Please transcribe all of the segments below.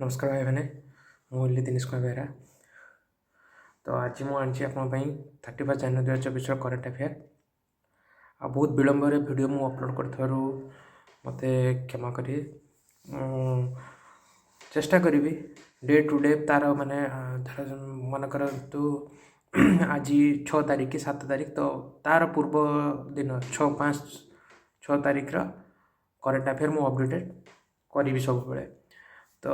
नमस्कार भाई मैंने मुझे दिनेश कुमार बेहरा। तो आज मुझे आपंपाई 31 जनवरी 2024 करेन्ट अफेयर आ बहुत विलंब वीडियो मु अपलोड कर मत क्षमा करें। चेष्टा करी डे टू डे तार माने मन कर आज 6 तारीख कि 7 तारीख तो तार पूर्व दिन 6 तारीख करेन्ट अफेयर मु अपडेटेड करी सब बेले तो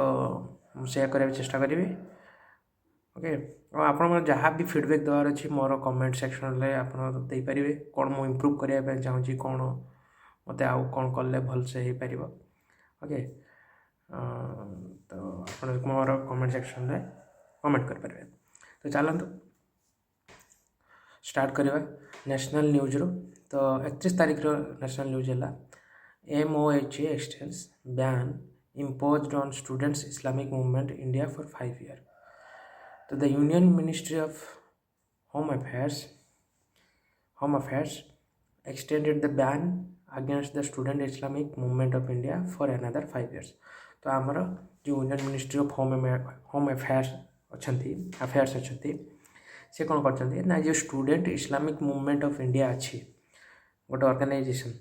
शेयर करने चेष्टा करी। ओके और आप जहाँ भी फीडबैक देवार अच्छी मोर कमेंट सेक्शन में आपरे कौन मु इम्प्रूव करने चाहूँगी कौन मत आउ कौन कले भल से हो पार। ओके तो आप मोर कमेंट सेक्शन में कमेंट करें। तो चलते स्टार्ट करवा नेशनल न्यूज रो। तो 31 तारीख नेशनल न्यूज है MOHA extends ban imposed on students Islamic movement India for 5 years. So the Union Ministry of Home Affairs extended the ban against the student Islamic movement of India for another 5 years. तो आमर जो union ministry of home affairs अच्छी से कौन कर जो student Islamic movement of India अच्छी गोटे ऑर्गेनाइजेशन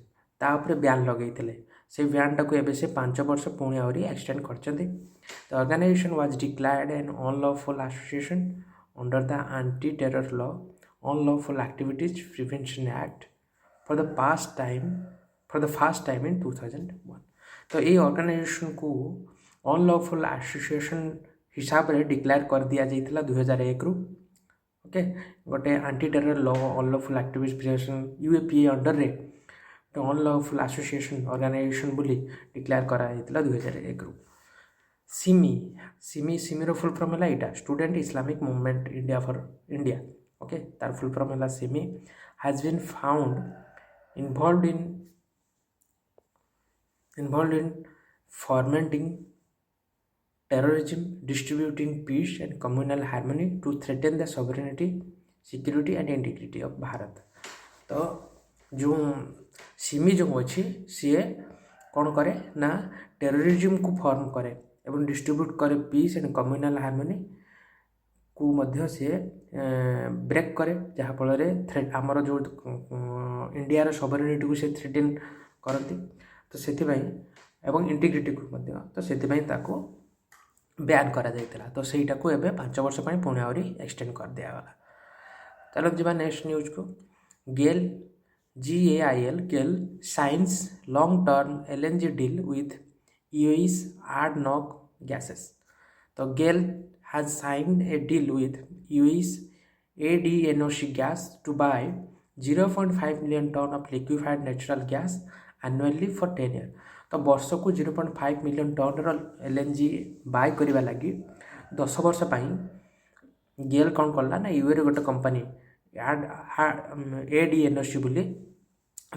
तापर बैन लगे से बैन टाक से 5 वर्ष पुणी आहरी एक्सटेंड कर। The organisation was declared an unlawful association under the anti terror law unlawful activities prevention act for the first time in 2001। तो ये ऑर्गेनाइजेशन को अनलॉफुल एसोसिएशन हिसाब से डिक्लेयर कर दि जाता 2001 रु। ओके गोटे anti terror law unlawful activities prevention UAPA under रे अनलॉफुल एसोसिएशन ऑर्गेनाइजेशन बोली डिक्लेयर करा 2001 रु। सिमी रो फुल फॉर्म है यहाँ student Islamic movement India for India. Okay तार फुल फॉर्म है SIMI has been found involved in formatting terrorism, distributing peace and communal harmony to threaten the sovereignty, security and integrity of Bharat. तो जो सिमी जो अच्छी सी कौन करे ना टेररिज्म को फॉर्म करे एवं डिस्ट्रीब्यूट करे पीस एंड कम्युनल हार्मोनी को मध्य से ब्रेक करे जहाँफल थ्रेट आमर जो इंडिया सॉवरेनिटी को से थ्रेटेन करती तो से एवं इंटीग्रिटी को मध्य तो से बैन करा जाइतिला। तो सहीटा को एबे 5 वर्ष पुणी आहरी एक्सटेंड कर दिगला। चलो जी नेक्स्ट न्यूज को GAIL science long term LNG deal with UAE's ADNOC gases। तो GAIL has signed a deal with UAE's ADNOC gas to buy 0.5 million ton of liquefied natural gas annually for 10 years। तो वर्ष को 0.5 million ton LNG bye करने लगी 10 वर्ष गेल कौन कला ना यूए गोटे कंपनी ADNOC बोली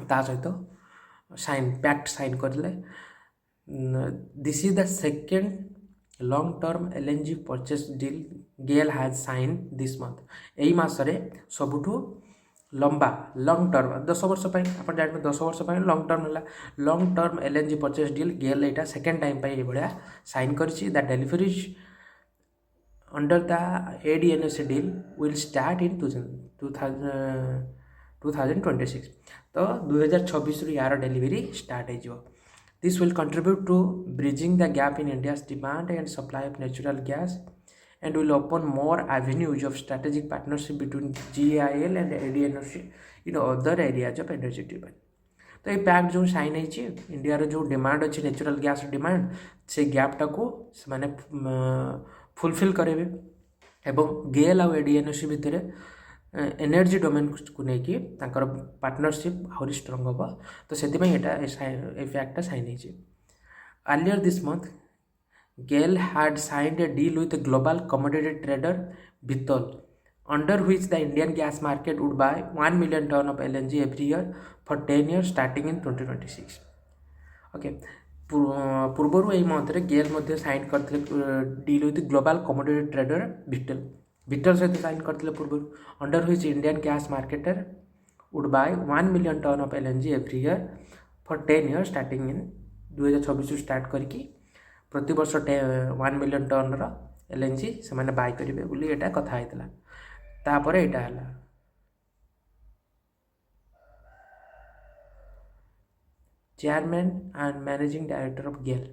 ता सहित पैक्ट साइन करले। This is the second long term LNG purchase deal GAIL has sign this month. यही मसरे सबुठू लंबा लॉन्ग टर्म 10 वर्ष आप जानते 10 वर्ष लॉन्ग टर्म है long term LNG purchase deal GAIL यहाँ सेकेंड टाइम भाया साइन कर the deliveries under the ADNOC deal will start in 2026। तो 2026 यार डिलीवरी स्टार्ट हो। This will contribute to bridging the gap in India's demand and supply of natural gas and will open more avenues of strategic partnership between GAIL and ADNOC in other areas of energy demand। तो ये pact जो sign है India जो demand अच्छी natural gas demand से गैपटा को माने fulfil करेंगे एवं गेल आउ ADNOC भितर एनर्जी डोमेन को लेकिन पार्टनरशिप आहरी स्ट्रंग हम। तो से पैक्टा साइन है। Earlier this month GAIL had signed a deal with a global commodity trader Vitol, under which the Indian gas market would buy 1 million ton of LNG every year for 10 years starting in 2026। Okay पूर्वर यही month GAIL sign करते deal with global commodity trader whittle सहित sign करते पूर्व under which Indian gas marketer would buy 1 million ton of LNG every year for 10 years starting in 2026 start करके प्रति वर्ष 1 million ton LNG से मैंने bye करेंगे बोली एटा कथा होता तापर एटा है chairman and managing director of GAIL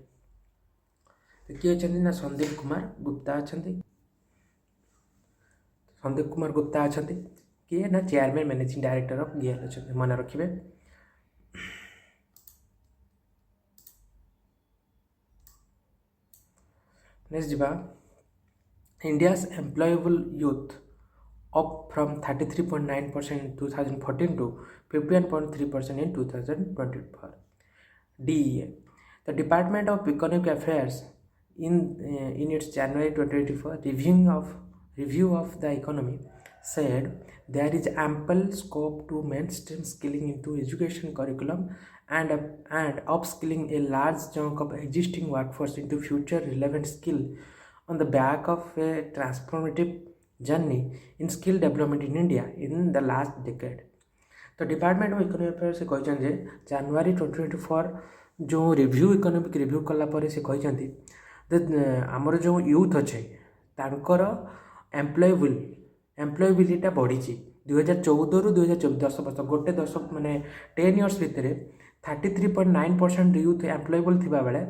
किए अच्छा ना संदीप कुमार गुप्ता अच्छा संदीप कुमार गुप्ता अच्छा किए ना चेयरमैन मैनेजिंग डायरेक्टर ऑफ गेल अच्छा मन रखिए नेक्स्ट जीवा India's employable youth up from 33.9% in 2014 to 51.3% in 2024. DEA. The Department of Economic Affairs in its January 2024 review of the economy said there is ample scope to mainstream skilling into education curriculum and upskilling a large chunk of existing workforce into future relevant skill on the back of a transformative journey in skill development in India in the last decade. तो department of economic affairs से कहते जनवरी 2024 जो review economic review कला पर से कहते आमर जो यूथ अच्छे तांकर एम्प्लॉयबिलिटी बढ़ी 2014 रु 2024 10 वर्ष गोटे 10 माने 10 इयर्स भितर 33.9% यूथ एम्प्लॉयबल थिबा बेले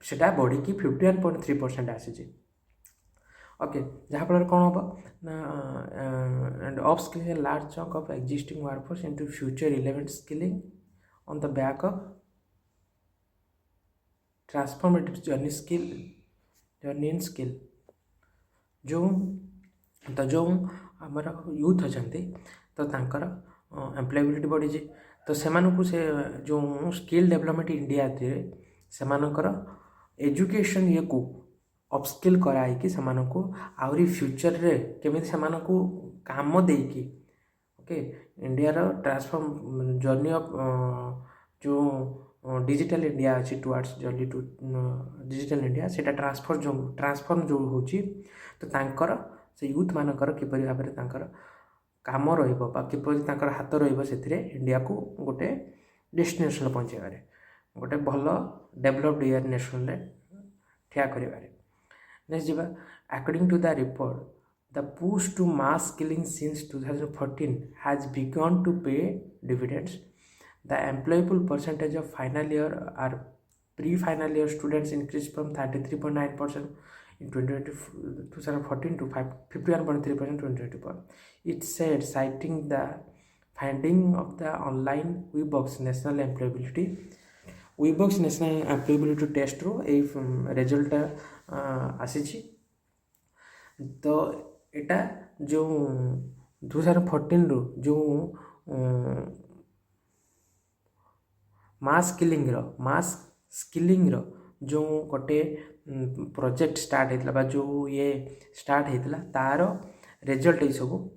सेटा बढ़ी 51.3% आसी ओके जहाँफल कौन हम and upskilling a large chunk of existing workforce into future relevant skilling on the back of transformative journey in skill जो तो जो आमर यूथ अच्छा तो तांकर एम्प्लॉयबिलिटी बढ़ी तो से जो स्किल डेवलपमेंट इंडिया से एजुकेशन ये को अपस्किल कराई से आहरी फ्यूचर रे केमी से काम देकी okay India transform journey of जो डिजिटल इंडिया अच्छी towards journey to digital India से ट्रांसफॉर्म जो होची तो तांकर से यूथ मानकर किपरि भाव में तांकर काम किपर हाथ रे इंडिया को गोटे डेस्टिनेशन पहुँचाइबारे गोटे भल डेवलप्ड एयर नेशनल ठिया करिबारे नेक्स्ट जीवा according to the report the push to mass skilling since 2014 has begun to pay dividends the employable percentage of final year or pre final year students increase from 33.9% in 2014 to 51.3% 2024. It said, citing the finding of the online WeBox National Employability WeBox National Employability Test रो ए result आसी तो एटा जो 2014 रो जो मास skilling रो जो गोटे project start होता जो ये स्टार्ट होता तार रिजल्ट ये सब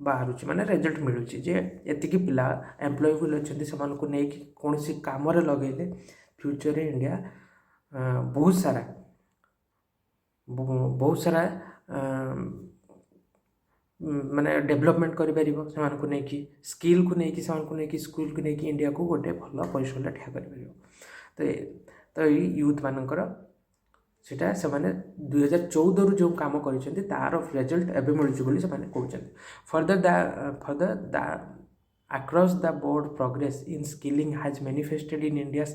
बाहर माने रिजल्ट मिलूँ जे एतिकी पिला एम्प्लॉयबल अच्छा से नहीं कौन सी काम लगेले फ्यूचर इंडिया बहुत सारा माने डेवलपमेंट कर नहीं स्किल को नहीं स्कूल को नहीं इंडिया को गोटे भल पोजिशन ठिया कर तो यूथ मानकर सेटा से माने 2014 रु जो काम करिसेंती तार रिजल्ट एबे मिलुची बोली से माने कहउछन further the across the board progress in skilling has manifested in India's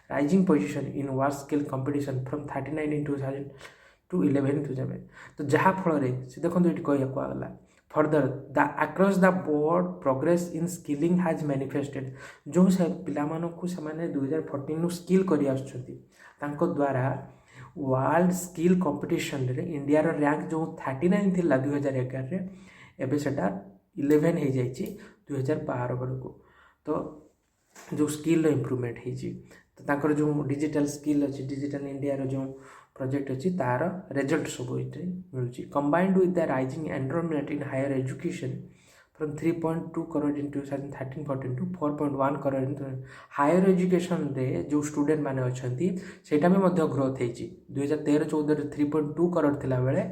rising position in world skill competition from 39 in 2000 to 11 in 2007 तो जहाँ फल रे से देखो ये कह गला further the across the board progress in skilling has manifested जो से पिला मानकु से माने 2014 नु स्किल करि आछथि तांको द्वारा वर्ल्ड स्किल कंपटीशन रे इंडिया रो रैंक जो 39 थिला 2011 रे एबे सेटा 11 हो जाइए 2012 बेलू तो जो स्किल इम्प्रूवमेंट हो तो जो डिजिटल स्किल अच्छी डिजिटल इंडिया रो जो प्रोजेक्ट अच्छी तार रिजल्ट सब ये मिलूँ combined with the rising enrolment in higher education from 3.2 crore in 2013-14 to 4.1 crore in higher education रे जो स्टूडेंट माने अच्छी सेटा भी ग्रोथ होती 2013-14 3.2 करोड़ थिला बेले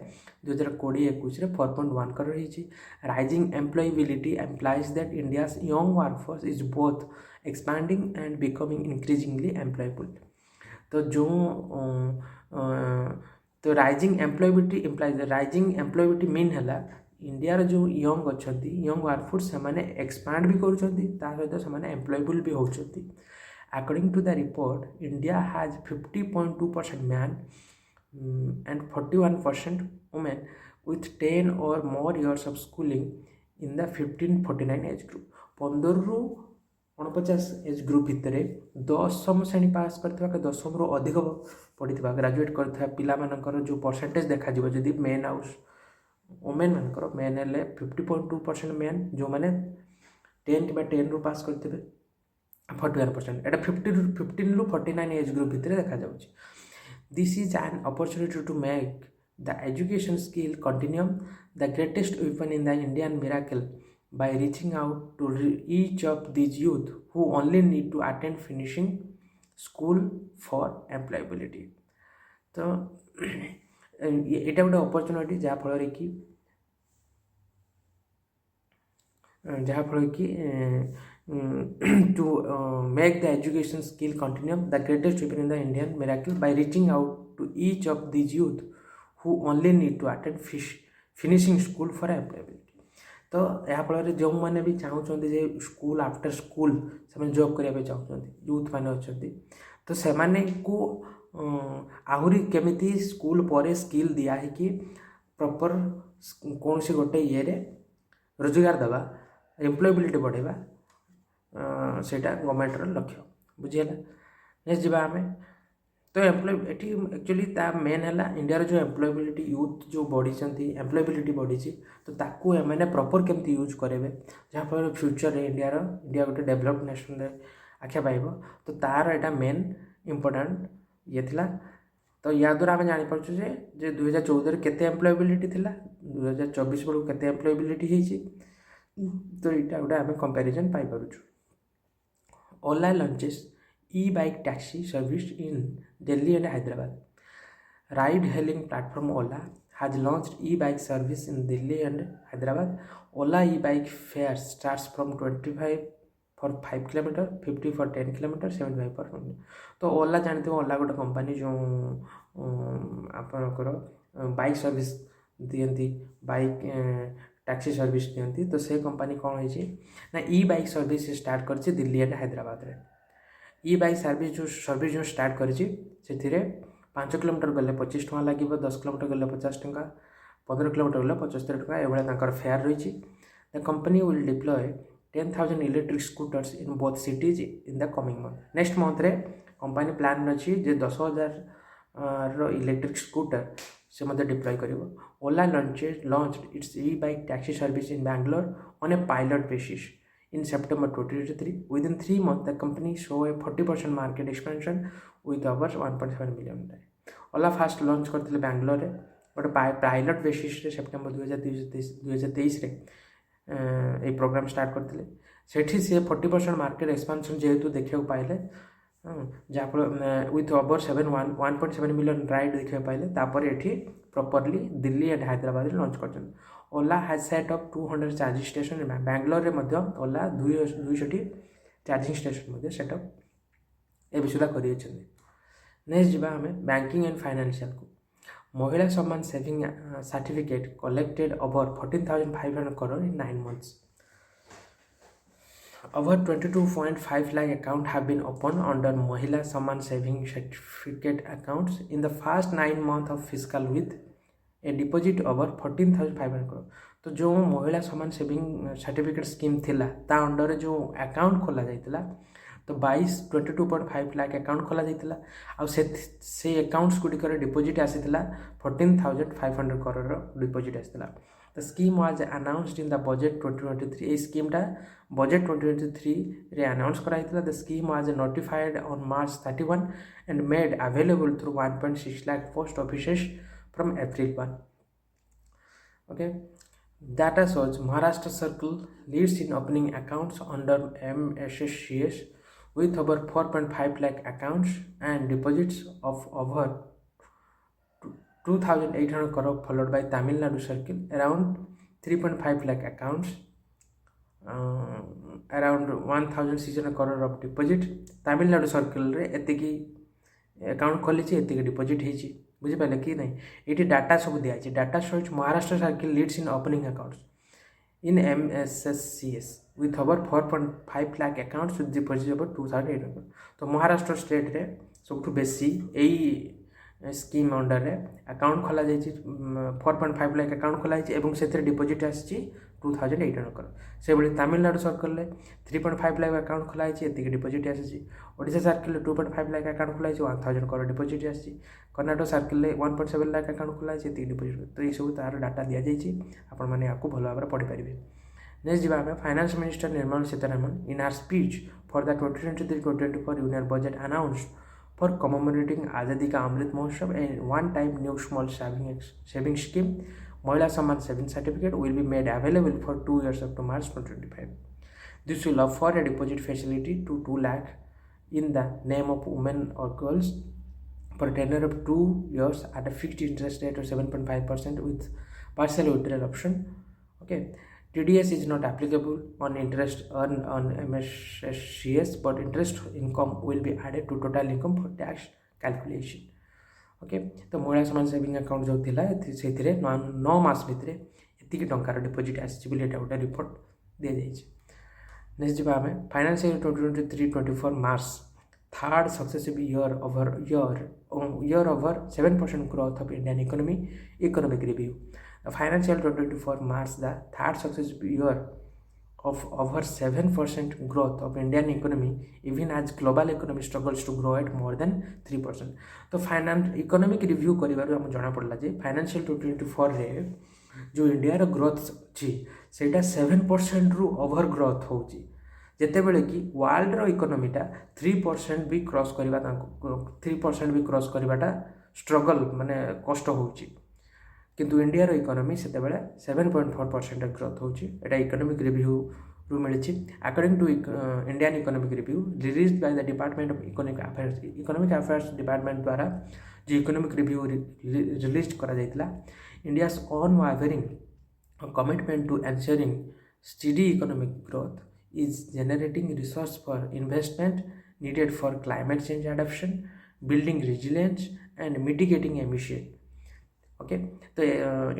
2020-21 रे 4.1 करोड़ होती rising employability implies that India's young workforce is both expanding and becoming increasingly employable तो जो तो rising employability implies rising employability mean है इंडिया जो यंग अच्छा यंग वर्कफोर्स से एक्सपांड भी कर सहित से एम्प्लॉयबल भी होती according to the report India has 50.2% man and 41% women with 10 or more years of schooling in the 15-49 age group 15 ରୁ 49 एज ग्रुप भितर 10ମ श्रेणी पास करथिबा के 10ମ ରୁ अधिक पढ़िथिबा ग्रेजुएट करथिबा पिला मानकर जो परसेंटेज देखा जिवो जदि मेन आउ वुमेन मानकर मेन हेले 50.2% मेन जो माने 10 कि 10 ରୁ पास करथिबे 41% एटा 15 ରୁ 49 एज ग्रुप भितर देखा जाउछि this is an opportunity to make the education skill continuum the greatest weapon in the Indian miracle by reaching out to each of these youth who only need to attend finishing school for employability तो एटा गोटे opportunity जहाँ फल कि to make the education skill continuum the greatest weapon in the Indian miracle by reaching out to each of these youth who only need to attend finishing school for employability तो यहाँ फल जो मैंने भी चाहते जे स्कूल आफ्टर स्कूल से job करने चाहते यूथ मैंने अच्छा तो से को आहरी केमिति स्कूल पर स्किल दिया कि प्रॉपर कौन सी गोटे ये रोजगार देवा एम्प्लॉयबिलिटी बढ़ेगा सेटा गवर्नमेंटर लक्ष्य बुझीगला नेक्स्ट जीवा आमे तो एम्प्लॉय एटी एक्चुअली ता मेन है इंडिया जो एम्प्लॉयबिलिटी यूथ जो बढ़ी एम्प्लॉयबिलिटी बढ़ी तो ताकू एमने प्रॉपर केमती यूज करेंगे जहाँफल फ्यूचर इंडिया गोटे डेवलप्ड नेशन आख्या पाइब तो तार एटा मेन इम्पोर्टाट ये थिला तो या द्वारा आम जापारे जे 2014 केते एम्प्लॉयबिलिटी थिला 2024 बेलू केते एम्प्लॉयबिलिटी होती तो यहाँ गोटे आम comparison Piper Ola launches e-bike taxi service in Delhi and Hyderabad. Ride-hailing platform Ola has launched e-bike service in Delhi and Hyderabad. Ola e-bike fares starts from 25 for 5 km, 50 for 10 km, 75 for 100. तो ओला जानते हो ओला गोटे company जो आपनकर bike service दियंती bike taxi service दियंती तो से कंपनी कौन है ना ई-बाइक सर्विस स्टार्ट कर दिल्ली एंड हैदराबाद रे ई-बाइक सर्विस जो स्टार्ट कर 5 किलोमीटर गले 25 टका लगे 10 किलोमीटर गले 50 टका 15 किलोमीटर गले 75 टका ये फेयर रही the company will deploy 10,000 electric scooters in both cities in the coming month next month रे कंपनी प्लान अच्छी 10,000 इलेक्ट्रिक स्कूटर से डिप्लॉय कर Ola launched its e-bike taxi service in Bangalore on a pilot basis in September 2023. Within 3 months, the company saw a 40% market expansion with over 1.7 million. Ola first launch करते बैंगलोर रे गोटे pilot basis रे September 2023 रे ए programme start करते सेठी से 40% market expansion जेहेतु देखा पाइले जहाँफल विथ ओवर 1.7 मिलियन राइड देखा पाइले तापर एठी properly Delhi and Hyderabad launch कर Ola has set up 200 charging station Bangalore रे मध्य ओला 200 चार्जिंग स्टेशन सेटअप ए सुधा कर नेक्स्ट जीवा आम बैंकिंग एंड फाइनेंशियल को Mahila Samman saving certificate collected over 14,500 crore in 9 months over 22.5 lakh accounts have been opened under Mahila Samman Saving Certificate accounts in the first 9 months of fiscal with a deposit over 14,500 crore. तो जो महिला Samman saving certificate scheme थिला ता under जो account खोला जाइतिला तो 22.5 lakh account खोला जाइतिला आ से अकाउंट्स गुडिकर डिपोजिट आसीतिला 14,500 करोड़ डिपोजिट आसीतिला The scheme was announced in the budget 2023. A scheme ta budget 2023 रे announce कराइतिला. The scheme was notified on March 31 and made available through 1.6 lakh post offices from April 1. Okay, data shows Maharashtra Circle leads in opening accounts under MSSCII with over 4.5 lakh accounts and deposits of over 2,800 crore, followed by Tamil Nadu Circle around 3.5 lakh accounts, around 1,600 crore of deposit. Tamil Nadu Circle रे एतिकी account खोली एतिकी deposit होती बुझिपारे कि नहीं ये data सब दिखाई data shows Maharashtra circle leads in opening accounts in MSSCS with over 4.5 lakh accounts with deposit over 2,800 तो Maharashtra state रे सब बेसी यही स्कीम अंडर रे अकाउंट खोला जाइए 4.5 लाख अकाउंट खोला से डिपोजिट आसी 2,800 से भाई तमिलनाडु सर्कल में 3.5 लाख अकाउंट खोला ये डिपोजिट आसी ओडिशा सर्कल 2.5 लाख अकाउंट खोला 1,000 करोड़ डिपोजिट आसी कर्नाटक सर्कल में 1.7 लाख अकाउंट खोला ये डिपोजिट तो ये सब तार डाटा दि जाइए आपण मैंने आपको भल भाव पढ़ी पारे। नेक्स्ट जी आम finance minister Nirmala Sitharaman in are speech for the 2023-2024 union budget announced for commemorating Azadi Ka Amrit Mahotsav and one-time new small saving scheme, Mahila Samman Saving Certificate will be made available for 2 years up to March 2025. This will offer a deposit facility to 2 lakh in the name of women or girls for a tenure of 2 years at a fixed interest rate of 7.5% with partial withdrawal option. Okay. TDS is not applicable on interest earned on MSSCS, but interest income will be added to total income for tax calculation. Okay, तो महिला समान saving account जो थिला से 9 मास भितर एतिक टंकार deposit आसी गोटे report दि जाइए। नेक्स्ट जी आम financial 2023-24 March third successive year over 7% growth of Indian economic review. Financial 2024 marks the third successive year of over 7% growth of Indian economy, even as global economy struggles to grow at more than 3%. तो economic review करिबारु हम जଣା पड़ला जे financial 2024 रे जो India रो growth छी सेटा 7% रु over growth होची जेते बेले कि वर्ल्ड रो इकोनॉमीटा 3% भी क्रॉस करबा 3% भी क्रॉस करबाटा स्ट्रगल माने कष्ट होची किंतु इंडिया रो इकोनॉमी से 7.4% ग्रोथ होची एटा इकोनॉमिक रिव्यू रु मिलची। According to Indian economic review released by the department of economic affairs department द्वारा जो इकोनॉमिक रिव्यू रिलीज करा जायतिला India's unwavering commitment to ensuring steady economic growth is generating resource for investment needed for climate change adaptation, building resilience and mitigating emission. Okay तो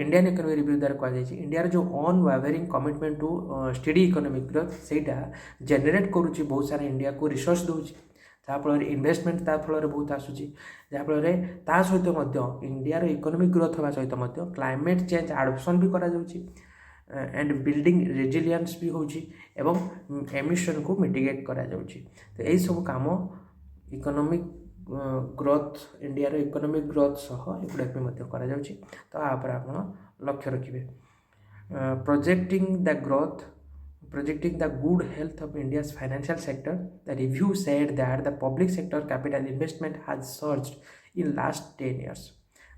Indian economy review द्वारा कहुई India जो unwavering commitment to steady economic growth सेटा generate करुच्ची बहुत सारा India को resource दूसरी जहाँफल इन्वेस्टमेंट ताफल बहुत आसूँ जहाँफल सहित इंडिया इकोनॉमिक ग्रोथ होगा सहित क्लाइमेट चेंज एडप्शन भी करा एंड बिल्डिंग रेजिलियंस भी होची एवं एमिशन को मिटिगेट करा जाउची। तो यही सब काम economic growth India economic growth सह एगुड़ाक भी करा जाउची। तो आप लक्ष्य रखिए projecting the good health of India's financial sector. The review said that the public sector capital investment has surged in last 10 years.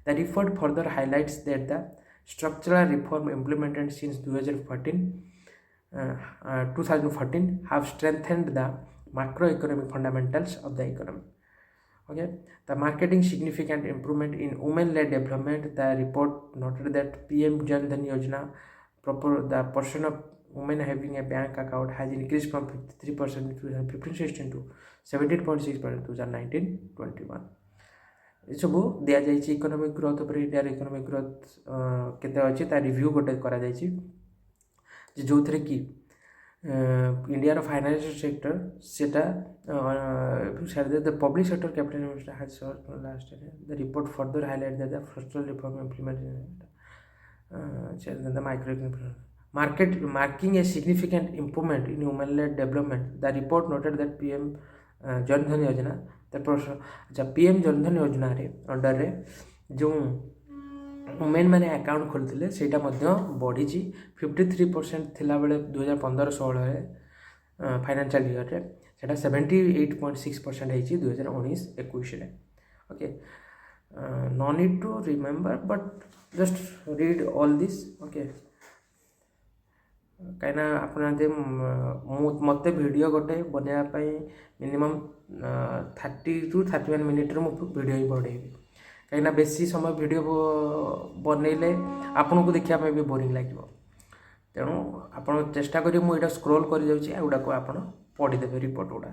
The report further highlights that the structural reform implemented since 2014 have strengthened the macroeconomic fundamentals of the economy. Okay, the marketing significant improvement in women-led development. The report noted that PM Jan Dhan Yojana, the portion of women having a bank account has increased from 53% in 2015-16 to 17.6% in 2019-21. ये सब दि जाए economic growth पर India economic growth केते अच्छी तार review गोटे करा जो थे कि इंडिया फाइनेंशियल सेक्टर सेटा the public sector capital last the report further highlight that the structural reform implemented the micro marking a significant improvement in women-led development. The report noted that PM Jan Dhan Yojana अच्छा PM Jan Dhan योजना रे under रे जो women मैंने account खोलते से बढ़ी 53% थिला बेले 2015-16 फाइनेंशियल ईयर रे सेटा 78.6% है 2019-21 रे। Okay no need to remember but just read all this. Okay कहीं आप मत वीडियो गोटे बनवाई मिनिमम 30 to 31 मिनिट वीडियो ही बढ़ेबी कहीं बेसी समय वीडियो बनइले आपन को देखा भी बोरिंग लगे तेणु आप चेष्टा करें मुझे स्क्रोल कर जाऊँगी गुड़ा को आप पढ़ीदेवे रिपोर्ट गुड़ा।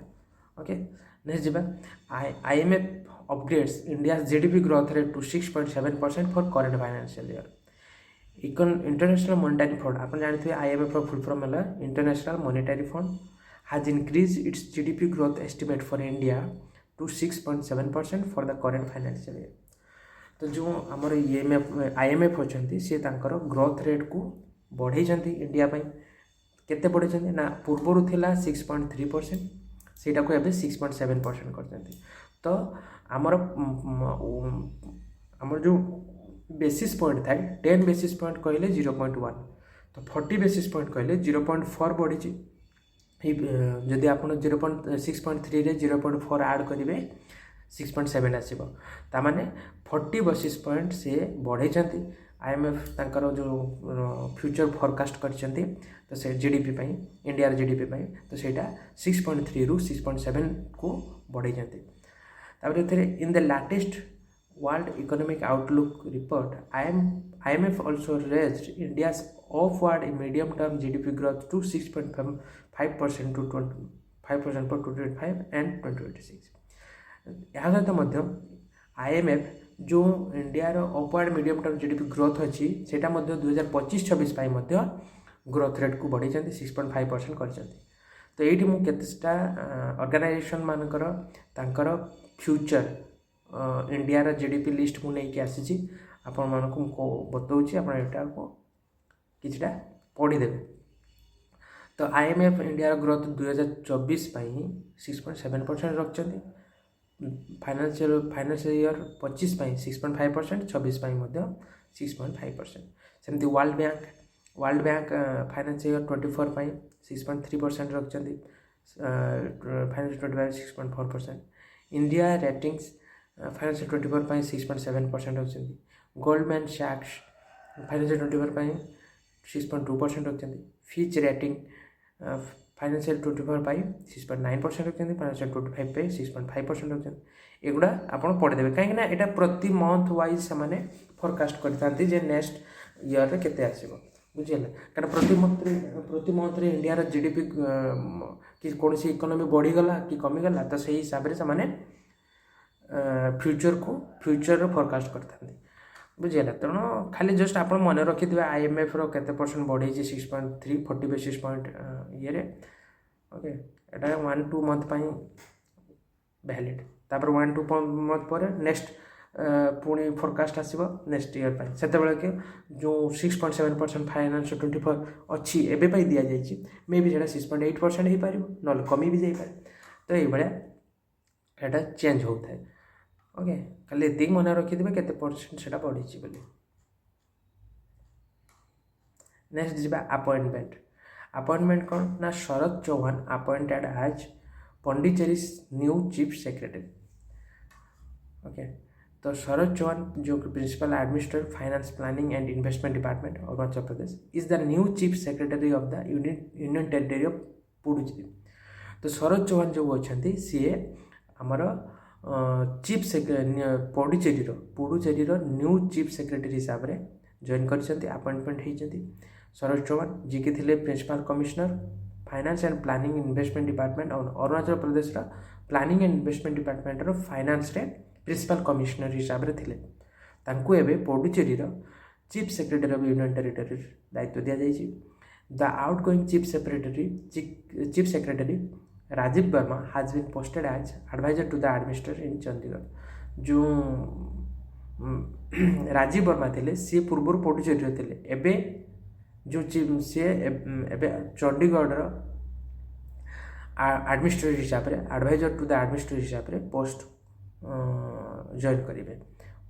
ओके नेक्स्ट जा IMF upgrades India's GDP growth rate to 6.7% for current financial year. International Monetary Fund, आप जानते हैं IMF का फुल फॉर्म है international monetary fund, has increased its GDP growth estimate for India to 6.7% for the current financial year. तो जो आमर IMF अच्छी सी growth rate को बढ़े इंडिया केते बढ़े ना पूर्वर थिला 6.3%, सेटा को एबे 6.7% कर। तो आमर आमर जो बेसिस पॉइंट था 10 बेसिस पॉइंट कहले 0.1, तो 40 बेसिस पॉइंट कहले 0.4 बढ़ी। जदि आप 6.3 रे 0.4 ऐड करेंगे 6.7 आसब, ताने 40 बेसिस पॉइंट से बढ़े। IMF तांकर जो फ्यूचर फोरकास्ट करछंती तो से जीडीपी पाई इंडिया जीडीपी पाई तो सेटा 6.3 रु 6.7 को बढ़े जाते। तापर एथरे in the latest world economic outlook report IMF also raised India's upward medium term GDP growth to 6.5% to 5% for 2025 and 2026। यहाँ सहित मध्य IMF जो India upward medium term GDP growth अच्छी सेटा 2025-26 ग्रोथ रेट को बढ़ी 6.5% कर। तो ये मुझे ऑर्गेनाइजेशन मानकर तांकर फ्यूचर इंडिया जीडीपी लिस्ट को लेकिन आसी आपण मानक बताऊँगी, आप किछटा पढ़ीदेवे। तो IMF इंडिया ग्रोथ 2024 6.7% रखते, फाइनेंशियल ईयर 25 6.5%, 26 6.5%। सेमती वर्ल्ड बैंक फाइनेंशियल ईयर 24 6.3% रखते, फाइनेंशियल 25 6.4%। इंडिया रेटिंग्स फाइनेंशियल 24 6.7% रखते। गोल्डमैन सैक्स फाइनेंशियल 24 6.2% रखते। फिच रेटिंग फाइनेंशियल 24 6.9% रखते, फाइनेंशियल 25 6.5% रखते। एगुड़ा आप पढ़ीदेवे कहीं यहाँ प्रति मंथ वाइज से फोरकास्ट करते नेक्स्ट ईयर रे केते आसीबो, बुझिले। कारण प्रति मंथ रे इंडिया जीडीपी कि कौन सी इकोनॉमी बढ़ीगला कि कमीगला तो सही हिसाब से फ्यूचर फोरकास्ट करते, बुझिले। तेणु खाली जस्ट आप मन रखिथे IMF रो केते परसेंट बढ़े 6.3 40 बेसिस पॉइंट ये ओके। एटा 1-2 मंथ वैलिड, तापर 1-2 मंथ पर नेक्स्ट पुणी फोरकास्ट आसब नेक्स्ट ईयर से कि जो 6.7% फाइनेंस 24 अच्छी एबे दि जाइए मे भी 6.8% हो पार ना कमी भी जापे। तो ये चेंज होता है ओके। खाली ये मन रखिथे केते परसेंट से बढ़ी बोली। नेक्स्ट जीवा अपॉइंटमेंट कौन ना Sharad Chauhan appointed as Pondicherry new chief secretary okay. तो शरद चौहान जो principal administrator finance planning and investment department Arunachal Pradesh is the new chief secretary of the union territory of Puducherry. तो शरद चौहान जो अच्छा सी आमर chief Puducherry new chief secretary हिसाब से जॉइन कर अपॉइंटमेंट होती। शरद चौहान जी के थे principal commissioner finance and planning investment department और Arunachal Pradesh planning and investment department finance रे प्रिंसिपल कमिश्नर हिसाब से थे। तांकु एबे Puducherry chief secretary of union territory दायित्व दि जाइए। The outgoing chief secretary Rajiv Verma has been posted as adviser to the administrator in Chandigarh. जो राजीव वर्मा थे सी पूर्व पुडुचेरी थे, एबे जो सी चंडीगढ़ एडमिनिस्ट्रेटर हिसाब से एडवाइजर टू द एडमिनिस्ट्रेटर हिसाब से पोस्ट जॉइन करेंगे,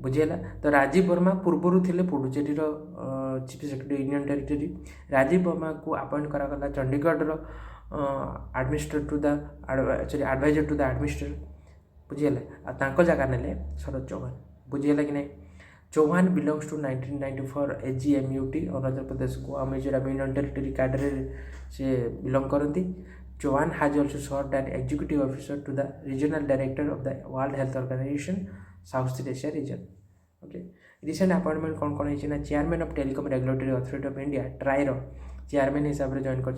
बुझीगला। तो राजीव वर्मा पूर्व थे Puducherry chief secretary union territory. Rajiv Verma को अपॉइंट करागला Chandigarh administrator to the adviser to the administrator, बुझीगला। तांको जगह नेले शरद चौहान, बुझीगला कि नहीं। Chauhan belongs to 1994 AGMUT Arunachal Pradesh Goa Mizoram union territory cadre से बिलोंग करती। Chauhan has also served as executive officer to the regional director of the World Health Organization South Asia region. Okay. Recent appointment कौन कौन है ना chairman of telecom regulatory authority of India ट्राइर chairman हिसाब से join कर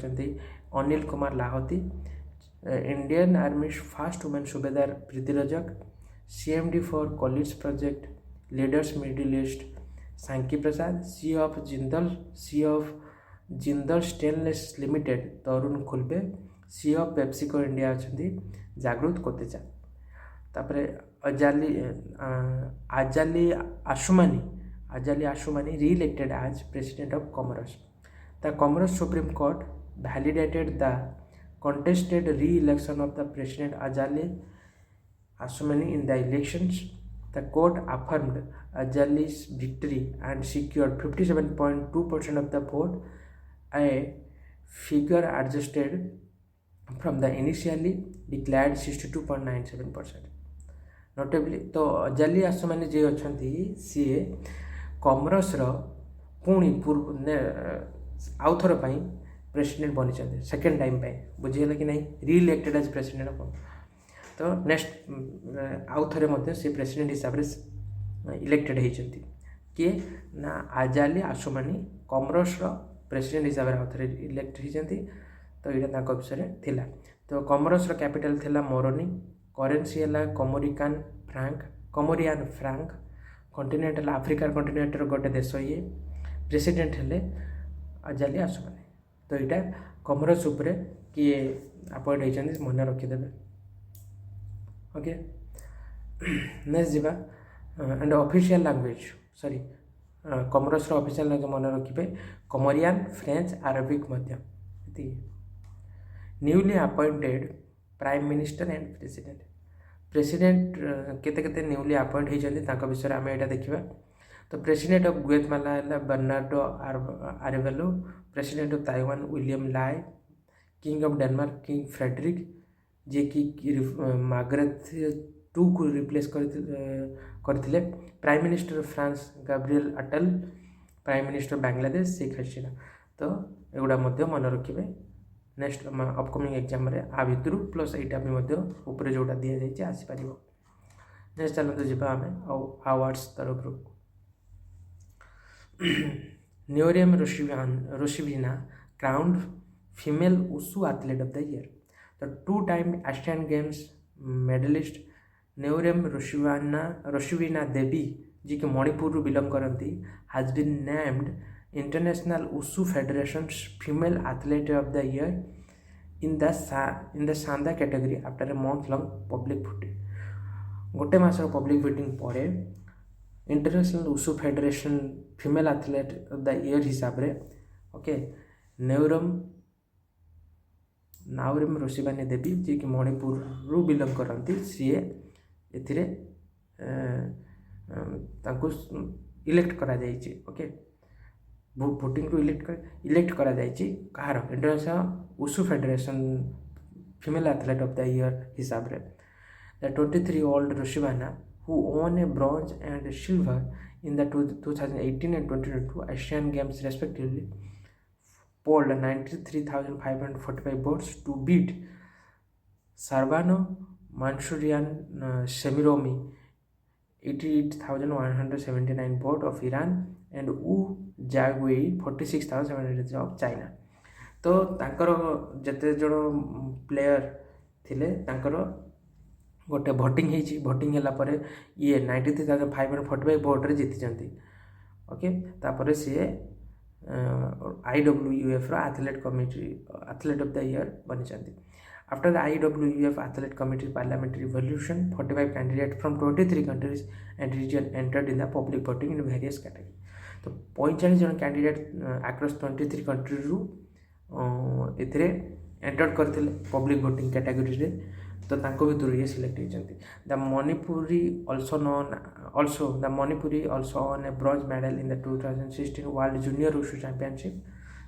Anil Kumar Lahoti. Indian army first women subedar Preeti Rajak. CMD for College Project Leaders Middle East Sanki Prasad, CEO of Jindal Stainless Limited Tarun खुलबे, CEO of PepsiCo India अछंती जागृत कोतेचा। तापरे आजाली आशुमानी re-elected as President of Comoros. The Comoros Supreme Court validated the contested re-election of the President Ajali Assoumani in the elections. The court affirmed Ajali's victory and secured 57.2% of the vote, a figure adjusted from the initially declared 62.97%. Notably, तो Azali आसोमानी जे अछंती CA कमरसर पुणी पूर्व आउ थर पाई president बनी second time पाई बुझीगला कि नहीं री-इलेक्टेड as president of तो next आउ थरे मध्य से प्रेसिडेंट हिसाब से इलेक्टेड होती किए ना आजाली आसोमानी कमरसर प्रेसिडेंट हिसाब से आउ थरे इलेक्ट होती तो यहाँ विषय थिला। तो कमरसर कैपिटल थिला मोरोनी, करेन्सी है कमोरियान फ्रांक, कॉन्टिनेंटल आफ्रिकार कॉन्टिनेंटर गोटे देश ये प्रेसिडेंट हेले अजाली आसोमानी। तो यहाँ कमरस उपरे किए अपॉइंट होती मन रखिदेवे। ओके नेक्स्ट जीवा and official language sorry Comoros official language मन रखिए कमोरियान फ्रेंच अरबिक मध्य। Newly appointed prime minister and president केते केते न्यूली अपॉइंट होती विषय आम यहाँ देखा। तो प्रेसिडेंट ऑफ गुएतमाला है Bernardo Arevalo, president of Taiwan William Lai, king of Denmark king Frederick जे कि मार्गरेट टू को रिप्लेस करथिले, prime minister of France Gabriel Attal, prime minister Bangladesh Sheikh Hasina. तो एगुड़ा मन रखिए नेक्स्ट अपकमिंग एग्जाम रे आ भितर प्लस यहाँ भी ऊपर जोटा दि जाइए आसीपर। नेक्स्ट चलते जावा आम अवार्ड्स तरफ Naorem Roshibina crowned female wushu athlete of the year. तो 2 time Asian games medallist Naorem Roshibina Devi ji के मणिपुर बिलोंग करती has been named international wushu federation female athlete of the year in the sanda category after a month long public voting. गोटे मासर public voting पर international wushu federation female athlete of the year हिसाब रे okay नाउरिम रोशिवानी देवी जी कि मणिपुर रू belong करती सी एथिरे elect करा जाइए। ओके भोटिंग रू इलेक्ट करा जाइए कहार international wushu federation female athlete of the year हिसाब रे। The 23-year-old रोशिवाना who won a bronze and silver in the 2018 and 2022 Asian Games respectively polled 93,545 votes to beat Sarvano Manchurian Semiromi 88,179 vote of Iran and Wu Jiagui 46,700 of China। तो तांकर जते जण player थिले तांकर गोटे voting होती voting है ये 93,545 भोट्रे जीति। ओके तापर सी IIOF athlete committee athlete of the year बनी। After the IIOF athlete committee parliamentary revolution 45 candidate from 23 countries and region entered in the public voting in various category. तो 45 जन कैंडिडेट अक्रॉस 23 कंट्री रू एथिरे enter करते public voting category रे। तो तांको भितर ये सिलेक्ट होती। The Manipuri also won a bronze medal in the 2016 World Junior Wushu Championship.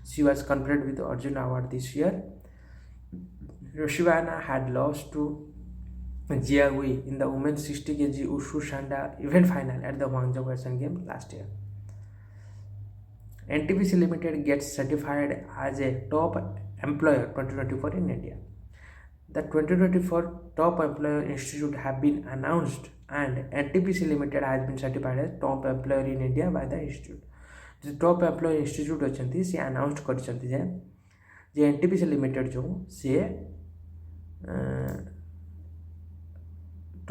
She was conferred with the Arjun Award this year. Roshivana had lost to Jiagui in the women's 60 kg Wushu Shanda event final at the Guangzhou Asian Games last year. NTPC Limited gets certified as a top employer 2024 in India. The 2024 Top Employer Institute have been announced and NTPC Limited has been certified as Top Employer in India by the Institute. जो Top Employer Institute अच्छी सी announce कर NTPC Limited जो सी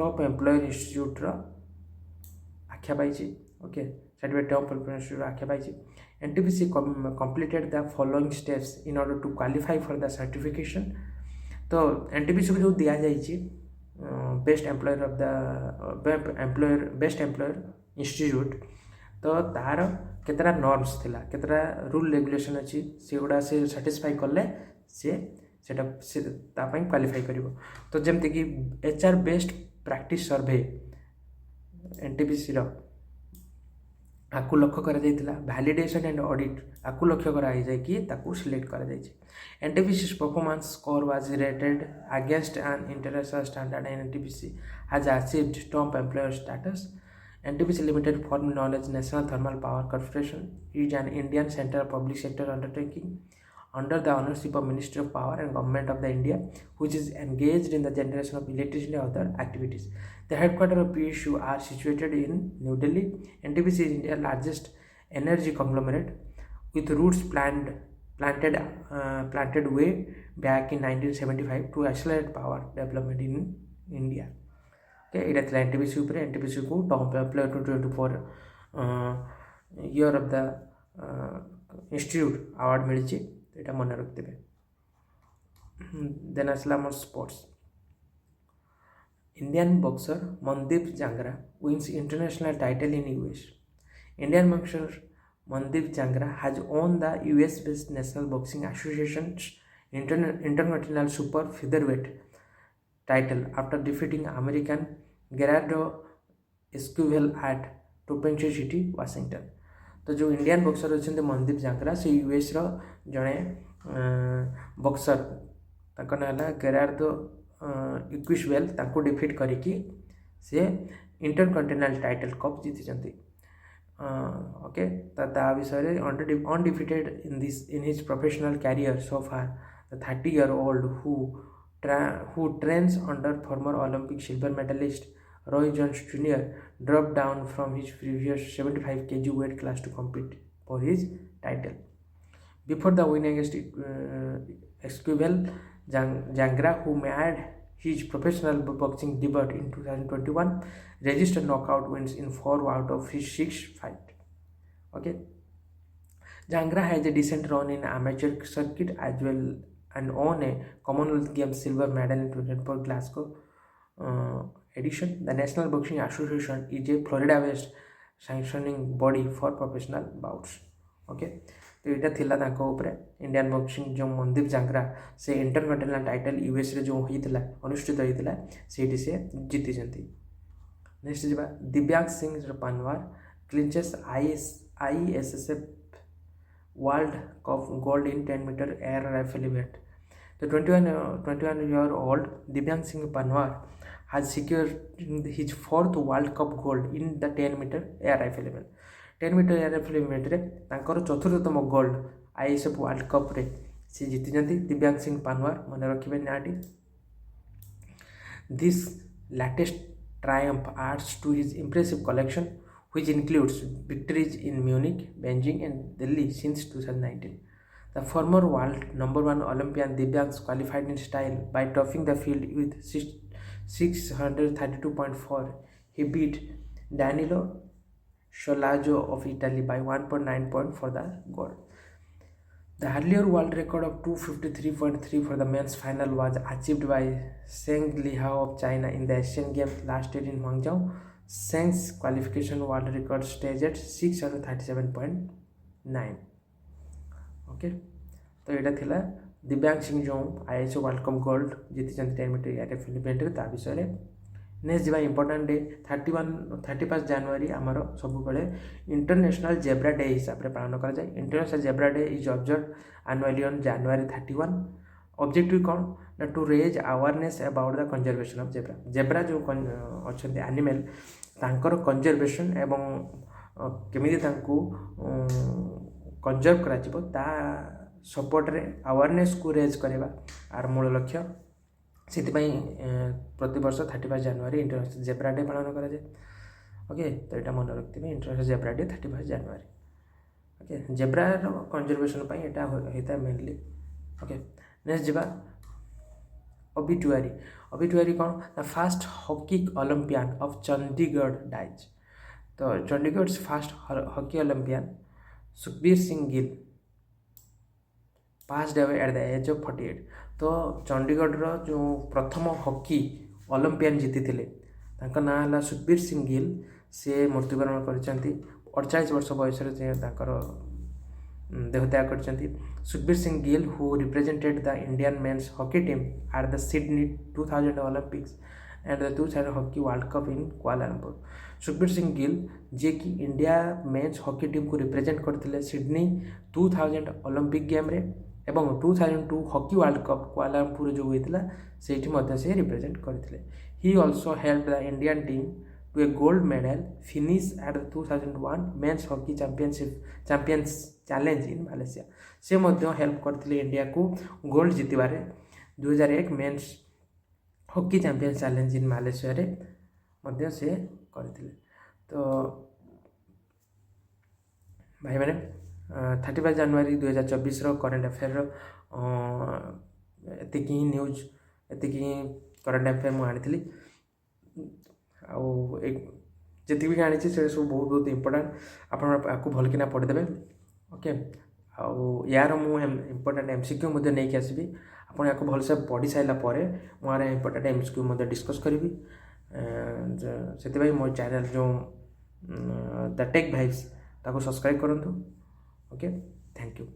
top employer institute आख्या पाई okay certified top employer institute आख्या पाई NTPC completed the following steps in order to qualify for the certification तो एनटीपीसी को जो दिया जाइए best employer of the best employer institute तो तार केतरा नॉर्म्स थिला केतरा रूल रेगुलेशन अच्छी से गुड़ा से सैटिस्फाई कले से क्वालिफाई करिवो तो जमती कि एचआर बेस्ट प्रैक्टिस सर्वे एनटीपीसी रो आकु लक्ष्य करा जाइतिला वैलिडेशन एंड ऑडिट आकु लक्ष्य करा जाय कि ताकु सिलेक्ट करा जाय NTPC performance score was rated against an international standard and NTPC has achieved top employer status NTPC limited for knowledge national thermal power corporation is an Indian central public sector undertaking under the ownership of Ministry of Power and Government of the India, which is engaged in the generation of electricity and other activities. The headquarters of PSU are situated in New Delhi. NTPC is India's largest energy conglomerate, with roots planted way back in 1975 to accelerate power development in India. Okay, it is NTPC upre NTPC को top employer 2024 year of the institute award मिली এটা মনে রাখতে হবে then আসলে আমার sports Indian boxer Mandeep Jangra wins international title in US Indian boxer Mandeep Jangra has won the US based national boxing associations intercontinental super featherweight title after defeating American Gerardo Esquivel at Toppenish city Washington तो जो Indian boxer अच्छा मनदीप जांगरा से US रो जड़े boxer ना Gerardo इक्विशवेल defeat करिकी से intercontinental title cup जीति okay विषय undefeated in his professional career so far the 30-year-old who trains under former Olympic silver medalist Roy Jones Jr. dropped down from his previous 75 kg weight class to compete for his title. Before the win against Esquivel, Jangra, who made his professional boxing debut in 2021, registered knockout wins in 4 out of his 6 fights. Okay, Jangra has a decent run in amateur circuit as well and won a Commonwealth Games silver medal in 2024 Glasgow edition. The National Boxing Association is a Florida-based sanctioning body for professional bouts. Okay, तो यहाँ थिला ताको ऊपर Indian boxing जो मनदीप जांगरा से intercontinental title US रे जो होइतिला अनुष्ठित होइतिला सेठी से जीति जंती नेक्स्ट जिबा Divyansh Singh Panwar clinches IISSF world cup gold in 10 metre air rifle event तो 21-year-old दिव्यांग Singh Panwar has secured his 4th World Cup gold in the 10-meter air rifle event. 10-meter air rifle event रे तांकर चतुर्थतम गोल्ड IISF वर्ल्ड कप रे से जीति जंती दिव्यांग सिंह पानवार मन रखिबे नाटी this latest triumph adds to his impressive collection which includes victories in Munich, Beijing and Delhi since 2019. The former world #1 Olympian Divyang qualified in style by topping the field with 632.4. He beat Danilo Sciolazzo of Italy by 1.9 points for the gold. The earlier world record of 253.3 for the men's final was achieved by CHSL of China in the Asian Games last year in Guangzhou. Zheng's qualification world record stayed at 637.9. Okay, तो यहाँ थिला दिव्यांग सिंह जो IISF world cup gold जीति 10 metre air rifle event रे ता विषय रे नेक्स्ट जीवा इंपोर्टेंट डे 31 जनवरी आमर सब बेले इंटरनेशनल जेब्रा डे हिसाब से पालन करा जाए international zebra day is observe annually on January 31. Objective कौन ना to raise awareness about the conservation of zebra zebra जो अच्छा एनिमल तांकर कंजर्वेशन एवं केमिति तांको कंजर्व करा जिवो ता सपोर्ट रे अवेयरनेस को रेज करवा आर मूल लक्ष्य से प्रति वर्ष 31 जनवरी इंटरनेशनल जेब्रा डे पालन करा जाए ओके तो यहाँ मन रखते इंटरनेशनल जेब्रा डे 31 जनवरी ओके जेब्रा कंजर्वेशन यहाँ होता है मेनली ओके नेक्स्ट जीवा obituary कौन the first hockey Olympian of Chandigarh dies. तो Chandigarh first hockey Olympian Sukhbir Singh Gill passed away at the age of 48। तो चंडीगढ़ जो प्रथम हॉकी ओलंपियन जीति ना है सुखबीर सिंह गिल। से मृत्युवरण कर 48 वर्ष बयस देहत्याग कर। Sukhbir Singh Gill who represented the Indian men's hockey team at the Sydney 2000 Olympics and the 2000 hockey world cup in Kuala Lumpur. Sukhbir Singh Gill जे कि इंडिया मेन्स हॉकी टीम को रिप्रेजेंट करते सिडनी 2000 ओलंपिक गेम रे एवं 2002 हॉकी वर्ल्ड कप कुआलालंपुर जो होता से रिप्रेजेंट करते। He also help the Indian team to a gold medal finish at the 2001 men's hockey champions challenge in Malaysia. से help करते इंडिया को गोल्ड जीतबार 2001 men's hockey champions challenge in Malaysia रे से करते। तो भाई मैंने 31 जनवरी 2024 करेन्ट अफेयर एतिक ही न्यूज एतिक ही करेन्ट अफेयर मुझे आनी जी भी आनी से सब बहुत बहुत इंपोर्टाट आपको भल किना पढ़ीदे। ओके यार मुझे इंपोर्टाट एमसीक्यू नहीं आसबि आप भलसे पढ़ी सारापर मुझे इंपोर्टाट एमसीक्यू डिस्कस करी से मो चैनल जो द टेक भाइब्स ताको सब्सक्राइब करूँ। Okay thank you.